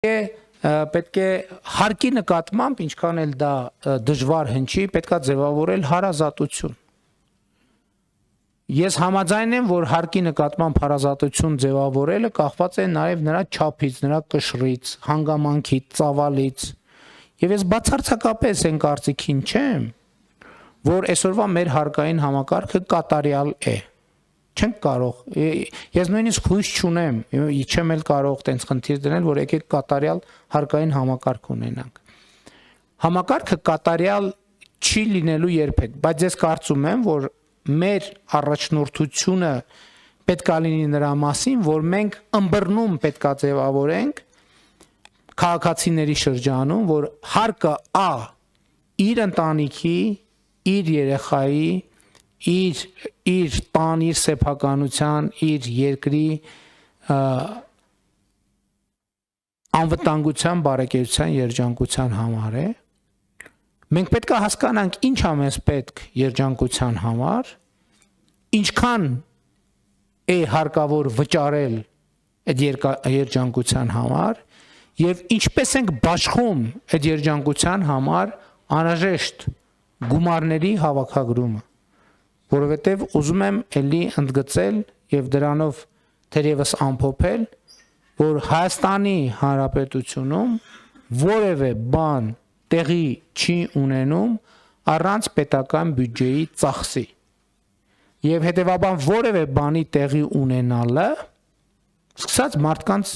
Պետք է հարկի նկատմամբ, ինչքան էլ դա դժվար հնչի, պետք է ձևավորել հարազատություն։ Ես համաձայն եմ, որ հարկի նկատմամբ հարազատություն ձևավորելը կախված է նաև նրա չափից, նրա կշռից, հանգամանքից, ծավալից։ Եվ ես բացարձակապես այն կարծիքին չեմ, որ այսօրվա մեր հարկային համակարգը կատարյալ է։ Չենք կարող, ես նույնիսկ հույս չունեմ, չեմ էլ կարող տենց խնդիր դնել, որ եկեք կատարյալ հարկային համակարգ ունենանք։ Համակարգը կատարյալ չի լինելու երբեք, բայց ես կարծում եմ, որ մեր առաջնորդությունը պետք է լինի նրա մասին, որ մենք ըմբռնում պետք է ձևավորենք քաղաքացիների շրջանում, որ հարկը իր ընտանիքի, իր երեխայի, իր տան, իր սեփականության, իր երկրի անվտանգության, բարեկեցության, երջանկության համար է։ Մենք պետք է հասկանանք ինչ է մեզ պետք երջանկության համար, ինչքան է հարկավոր վճարել այդ երջանկության համար եւ ինչպես ենք բաշխում այդ երջանկության համար անհրաժեշտ գումարների հավաքագրումը, որովհետեւ ուզում եմ ելի ընդգծել եւ դրանով թերևս ամփոփել, որ Հայաստանի Հանրապետությունում որևէ բան տեղի չի ունենում առանց պետական բյուջեի ծախսի։ Եվ հետևաբար որևէ բանի տեղի ունենալը սկսած մարդկանց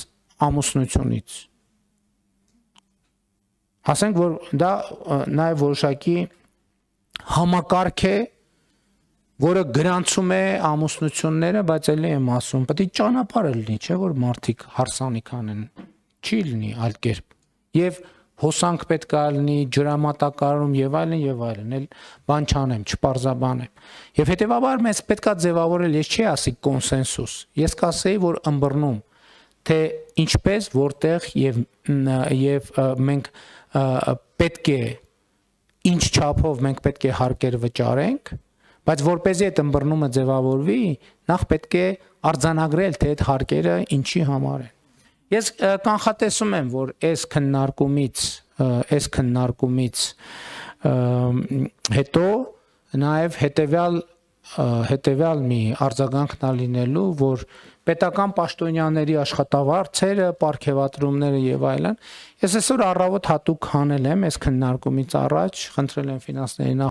ամուսնությունից։ Ասենք, որ դա նաև որոշակի համակարգ է, որը գրանցում է ամուսնությունները, բայց ելի եմ ասում, պետք է ճանապարհ լինի, չէ՞ որ մարդիկ հարսանիք անեն, չի լինի այլ կերպ։ Եվ հոսանք պետք է լինի, ջրամատակարարում եւ այլն, էլ բան չանեմ, չպարզաբանեմ։ Եվ հետեւաբար մեզ պետք է ձևավորել, ես չի ասի կոնսենսուս, ես կասեի, որ ըմբռնում, թե ինչպես, որտեղ եւ մենք պետք է ինչ չափով մենք պետք է հարկեր վճարենք, բայց որպեսզի այդ ըմբռնումը ձևավորվի, նախ պետք է արձանագրել, թե այդ հարկերը ինչի համար են։ Ես կանխատեսում եմ, որ այս քննարկումից հետո նաև հետևյալ մի արձագանքն լինելու, որ պետական պաշտոնյաների աշխատավարձերը, պարգևատրումները եւ այլն, ես այսօր առավոտ հատուկ հանել եմ այս քննարկումից առաջ, խնդրել եմ ֆինանսների